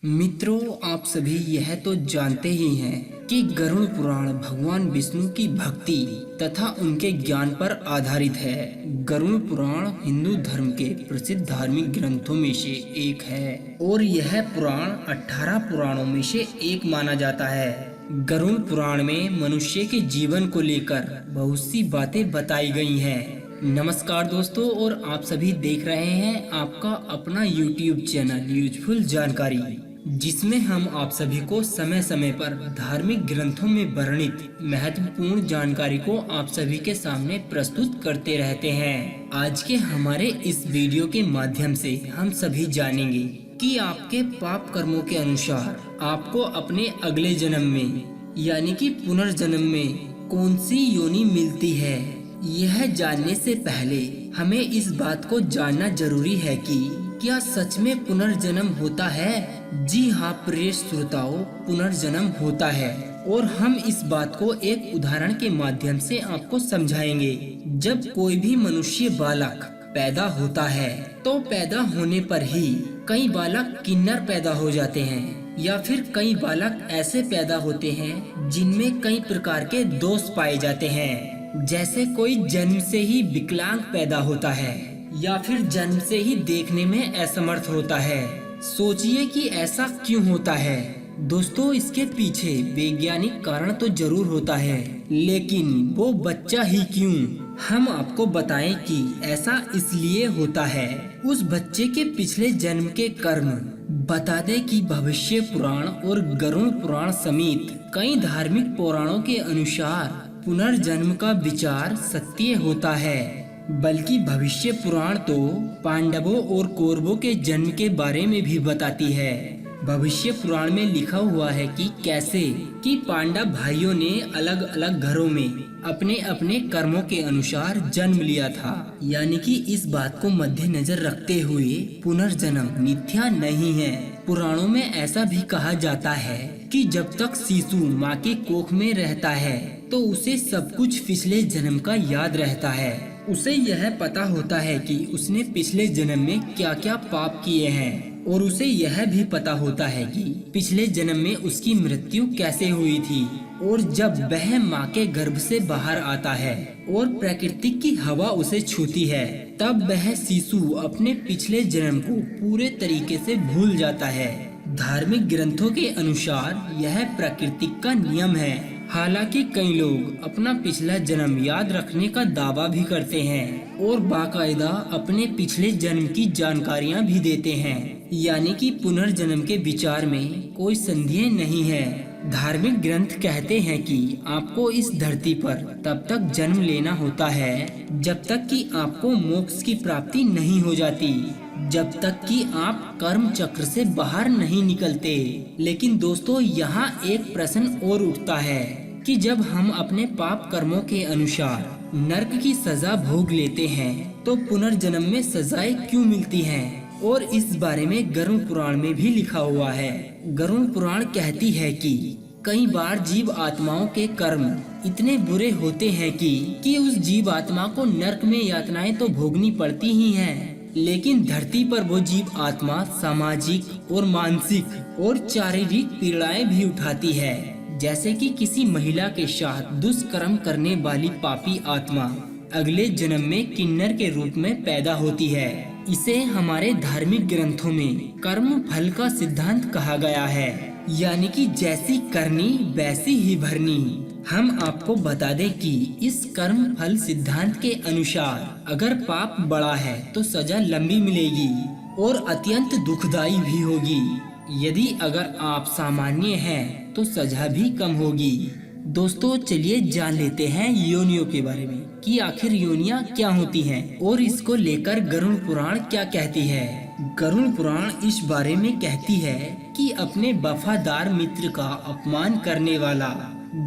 मित्रों, आप सभी यह तो जानते ही हैं कि गरुड़ पुराण भगवान विष्णु की भक्ति तथा उनके ज्ञान पर आधारित है। गरुड़ पुराण हिंदू धर्म के प्रसिद्ध धार्मिक ग्रंथों में से एक है और यह पुराण 18 पुराणों में से एक माना जाता है। गरुड़ पुराण में मनुष्य के जीवन को लेकर बहुत सी बातें बताई गई हैं। नमस्कार दोस्तों, और आप सभी देख रहे हैं आपका अपना YouTube चैनल यूजफुल जानकारी, जिसमें हम आप सभी को समय समय पर धार्मिक ग्रंथों में वर्णित महत्वपूर्ण जानकारी को आप सभी के सामने प्रस्तुत करते रहते हैं। आज के हमारे इस वीडियो के माध्यम से हम सभी जानेंगे कि आपके पाप कर्मों के अनुसार आपको अपने अगले जन्म में यानी कि पुनर्जन्म में कौन सी योनि मिलती है। यह जानने से पहले हमें इस बात को जानना जरूरी है कि क्या सच में पुनर्जन्म होता है। जी हाँ प्रिय श्रोताओं, पुनर्जन्म होता है और हम इस बात को एक उदाहरण के माध्यम से आपको समझाएंगे। जब कोई भी मनुष्य बालक पैदा होता है तो पैदा होने पर ही कई बालक किन्नर पैदा हो जाते हैं, या फिर कई बालक ऐसे पैदा होते हैं जिनमें कई प्रकार के दोष पाए जाते हैं। जैसे कोई जन्म से ही विकलांग पैदा होता है या फिर जन्म से ही देखने में असमर्थ होता है। सोचिए कि ऐसा क्यों होता है। दोस्तों, इसके पीछे वैज्ञानिक कारण तो जरूर होता है, लेकिन वो बच्चा ही क्यों, हम आपको बताएं कि ऐसा इसलिए होता है। उस बच्चे के पिछले जन्म के कर्म बता दे कि भविष्य पुराण और गरुड़ पुराण समेत कई धार्मिक पुराणों के अनुसार पुनर्जन्म का विचार सत्य होता है। बल्कि भविष्य पुराण तो पांडवों और कौरवों के जन्म के बारे में भी बताती है। भविष्य पुराण में लिखा हुआ है कि कैसे कि पांडव भाइयों ने अलग अलग घरों में अपने अपने कर्मों के अनुसार जन्म लिया था। यानी कि इस बात को मद्देनजर रखते हुए पुनर्जन्म मिथ्या नहीं है। पुराणों में ऐसा भी कहा जाता है कि जब तक शिशु माँ के कोख में रहता है तो उसे सब कुछ पिछले जन्म का याद रहता है। उसे यह पता होता है कि उसने पिछले जन्म में क्या क्या पाप किए हैं, और उसे यह भी पता होता है कि पिछले जन्म में उसकी मृत्यु कैसे हुई थी। और जब वह माँ के गर्भ से बाहर आता है और प्रकृति की हवा उसे छूती है, तब वह शिशु अपने पिछले जन्म को पूरे तरीके से भूल जाता है। धार्मिक ग्रंथों के अनुसार यह प्रकृति का नियम है। हालांकि कई लोग अपना पिछला जन्म याद रखने का दावा भी करते हैं और बाकायदा अपने पिछले जन्म की जानकारियां भी देते हैं। यानी कि पुनर्जन्म के विचार में कोई संदेह नहीं है। धार्मिक ग्रंथ कहते हैं कि आपको इस धरती पर तब तक जन्म लेना होता है जब तक कि आपको मोक्ष की प्राप्ति नहीं हो जाती, जब तक कि आप कर्म चक्र से बाहर नहीं निकलते। लेकिन दोस्तों, यहाँ एक प्रश्न और उठता है कि जब हम अपने पाप कर्मों के अनुसार नरक की सजा भोग लेते हैं तो पुनर्जन्म में सजाएं क्यों मिलती हैं? और इस बारे में गरुड़ पुराण में भी लिखा हुआ है। गरुड़ पुराण कहती है कि कई बार जीव आत्माओं के कर्म इतने बुरे होते हैं कि उस जीव आत्मा को नरक में यातनाएं तो भोगनी पड़ती ही हैं, लेकिन धरती पर वो जीव आत्मा सामाजिक और मानसिक और शारीरिक पीड़ाएं भी उठाती है। जैसे कि किसी महिला के साथ दुष्कर्म करने वाली पापी आत्मा अगले जन्म में किन्नर के रूप में पैदा होती है। इसे हमारे धार्मिक ग्रंथों में कर्म फल का सिद्धांत कहा गया है। यानी कि जैसी करनी वैसी ही भरनी। हम आपको बता दें कि इस कर्म फल सिद्धांत के अनुसार अगर पाप बड़ा है तो सजा लंबी मिलेगी और अत्यंत दुखदायी भी होगी। यदि अगर आप सामान्य हैं तो सजा भी कम होगी। दोस्तों, चलिए जान लेते हैं योनियों के बारे में कि आखिर योनियां क्या होती हैं और इसको लेकर गरुड़ पुराण क्या कहती है। गरुड़ पुराण इस बारे में कहती है कि अपने वफादार मित्र का अपमान करने वाला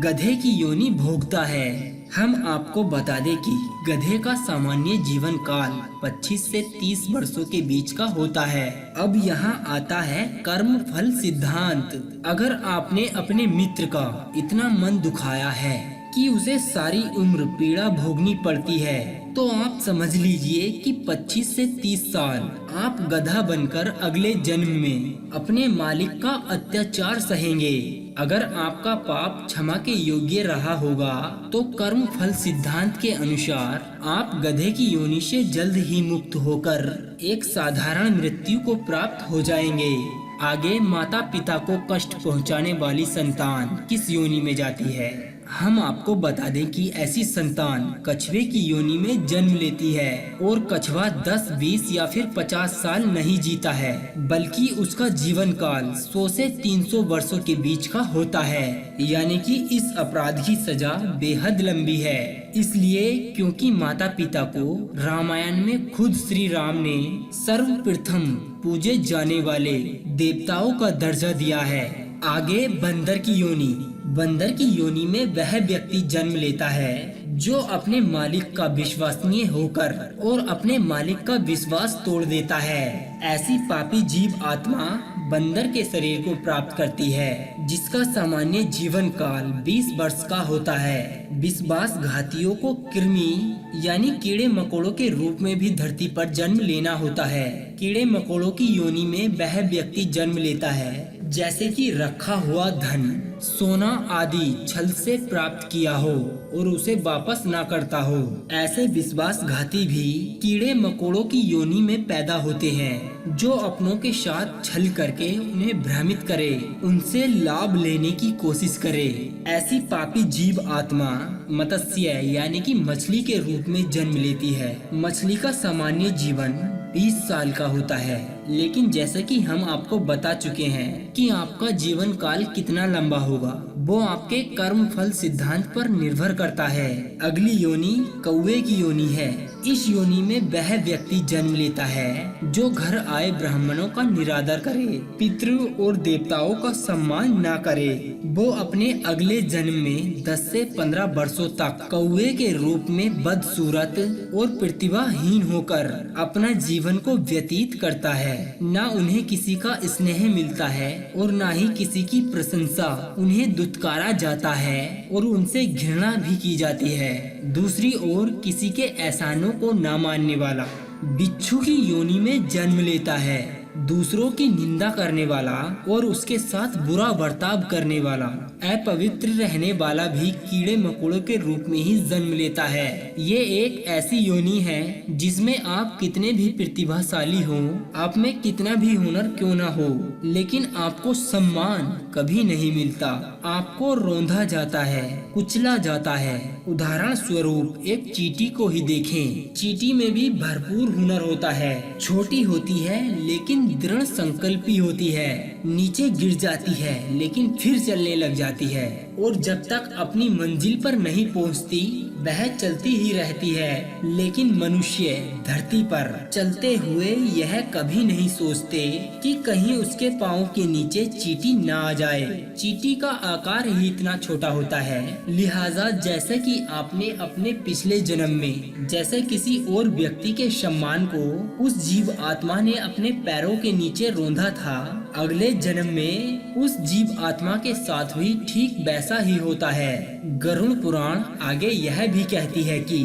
गधे की योनि भोगता है। हम आपको बता दें कि गधे का सामान्य जीवन काल 25 से 30 वर्षों के बीच का होता है। अब यहाँ आता है कर्म फल सिद्धांत। अगर आपने अपने मित्र का इतना मन दुखाया है कि उसे सारी उम्र पीड़ा भोगनी पड़ती है तो आप समझ लीजिए कि 25 से 30 साल आप गधा बनकर अगले जन्म में अपने मालिक का अत्याचार सहेंगे। अगर आपका पाप क्षमा के योग्य रहा होगा तो कर्म फल सिद्धांत के अनुसार आप गधे की योनि से जल्द ही मुक्त होकर एक साधारण मृत्यु को प्राप्त हो जाएंगे। आगे माता पिता को कष्ट पहुंचाने वाली संतान किस योनि में जाती है? हम आपको बता दें कि ऐसी संतान कछुए की योनि में जन्म लेती है और कछुआ 10, 20 या फिर 50 साल नहीं जीता है, बल्कि उसका जीवन काल 100 से 300 वर्षों के बीच का होता है। यानी कि इस अपराध की सजा बेहद लंबी है। इसलिए क्योंकि माता पिता को रामायण में खुद श्री राम ने सर्वप्रथम पूजे जाने वाले देवताओं का दर्जा दिया है। आगे बंदर की योनि। बंदर की योनि में वह व्यक्ति जन्म लेता है जो अपने मालिक का विश्वसनीय होकर और अपने मालिक का विश्वास तोड़ देता है। ऐसी पापी जीव आत्मा बंदर के शरीर को प्राप्त करती है, जिसका सामान्य जीवन काल 20 वर्ष का होता है। विश्वासघातियों को कृमि यानी कीड़े मकोड़ों के रूप में भी धरती पर जन्म लेना होता है। कीड़े मकोड़ों की योनि में वह व्यक्ति जन्म लेता है जैसे कि रखा हुआ धन, सोना आदि छल से प्राप्त किया हो और उसे वापस ना करता हो। ऐसे विश्वासघाती भी कीड़े मकोड़ों की योनि में पैदा होते हैं जो अपनों के साथ छल करके उन्हें भ्रमित करे, उनसे लाभ लेने की कोशिश करे। ऐसी पापी जीव आत्मा मत्स्य यानी कि मछली के रूप में जन्म लेती है। मछली का सामान्य जीवन 20 साल का होता है, लेकिन जैसे कि हम आपको बता चुके हैं कि आपका जीवन काल कितना लंबा होगा वो आपके कर्म फल सिद्धांत पर निर्भर करता है। अगली योनि कौवे की योनि है। इस योनि में वह व्यक्ति जन्म लेता है जो घर आए ब्राह्मणों का निरादर करे, पितृ और देवताओं का सम्मान ना करे। वो अपने अगले जन्म में 10 से 15 वर्षों तक कौवे के रूप में बदसूरत और प्रतिभाहीन होकर अपना जीवन को व्यतीत करता है। ना उन्हें किसी का स्नेह मिलता है और ना ही किसी की प्रशंसा। उन्हें दुत्कारा जाता है और उनसे घृणा भी की जाती है। दूसरी ओर किसी के एहसानों को ना मानने वाला बिच्छू की योनि में जन्म लेता है। दूसरों की निंदा करने वाला और उसके साथ बुरा बर्ताव करने वाला, अपवित्र रहने वाला भी कीड़े मकोड़ों के रूप में ही जन्म लेता है। ये एक ऐसी योनि है जिसमें आप कितने भी प्रतिभाशाली हो, आप में कितना भी हुनर क्यों ना हो, लेकिन आपको सम्मान कभी नहीं मिलता। आपको रौंदा जाता है, कुचला जाता है। उदाहरण स्वरूप एक चींटी को ही देखें। चींटी में भी भरपूर हुनर होता है, छोटी होती है लेकिन दृढ़ संकल्पी होती है, नीचे गिर जाती है लेकिन फिर चलने लग जाती है और जब तक अपनी मंजिल पर नहीं पहुंचती वह चलती ही रहती है। लेकिन मनुष्य धरती पर चलते हुए यह कभी नहीं सोचते कि कहीं उसके पाँव के नीचे चींटी ना आ जाए। चींटी का आकार ही इतना छोटा होता है, लिहाजा जैसे कि आपने अपने पिछले जन्म में जैसे किसी और व्यक्ति के सम्मान को उस जीव आत्मा ने अपने पैरों के नीचे रौंदा था, अगले जन्म में उस जीव आत्मा के साथ भी ठीक वैसा ही होता है। गरुड़ पुराण आगे यह भी कहती है कि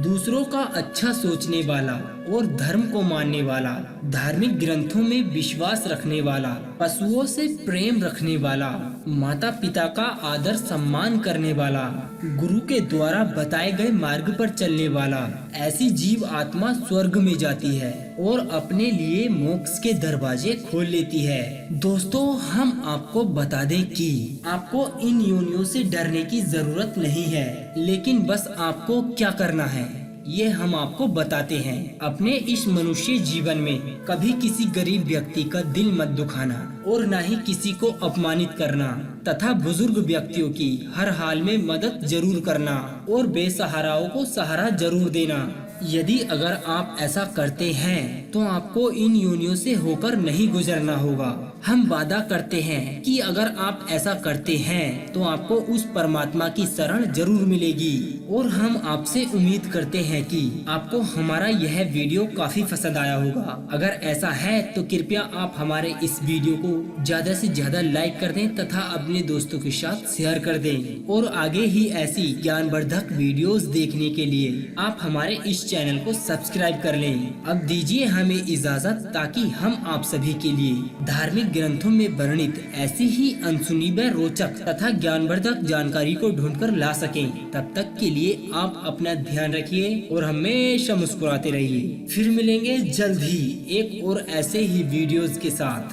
दूसरों का अच्छा सोचने वाला और धर्म को मानने वाला, धार्मिक ग्रंथों में विश्वास रखने वाला, पशुओं से प्रेम रखने वाला, माता पिता का आदर सम्मान करने वाला, गुरु के द्वारा बताए गए मार्ग पर चलने वाला, ऐसी जीव आत्मा स्वर्ग में जाती है और अपने लिए मोक्ष के दरवाजे खोल लेती है। दोस्तों, हम आपको बता दें कि आपको इन योनियों से डरने की जरूरत नहीं है, लेकिन बस आपको क्या करना है ये हम आपको बताते हैं। अपने इस मनुष्य जीवन में कभी किसी गरीब व्यक्ति का दिल मत दुखाना और न ही किसी को अपमानित करना तथा बुजुर्ग व्यक्तियों की हर हाल में मदद जरूर करना और बेसहाराओं को सहारा जरूर देना। यदि अगर आप ऐसा करते हैं तो आपको इन योनियों से होकर नहीं गुजरना होगा। हम वादा करते हैं कि अगर आप ऐसा करते हैं तो आपको उस परमात्मा की शरण जरूर मिलेगी और हम आपसे उम्मीद करते हैं कि आपको हमारा यह वीडियो काफी पसंद आया होगा। अगर ऐसा है तो कृपया आप हमारे इस वीडियो को ज्यादा से ज्यादा लाइक कर दें तथा अपने दोस्तों के साथ शेयर कर दें और आगे ही ऐसी ज्ञानवर्धक ज्ञानवर्धक वीडियोस देखने के लिए आप हमारे इस चैनल को सब्सक्राइब कर लें। अब दीजिए हमें इजाजत, ताकि हम आप सभी के लिए धार्मिक ग्रंथों में वर्णित ऐसी ही अनसुनी व रोचक तथा ज्ञानवर्धक जानकारी को ढूंढकर ला सकें। तब तक के लिए आप अपना ध्यान रखिए और हमेशा मुस्कुराते रहिए। फिर मिलेंगे जल्द ही एक और ऐसे ही वीडियोस के साथ।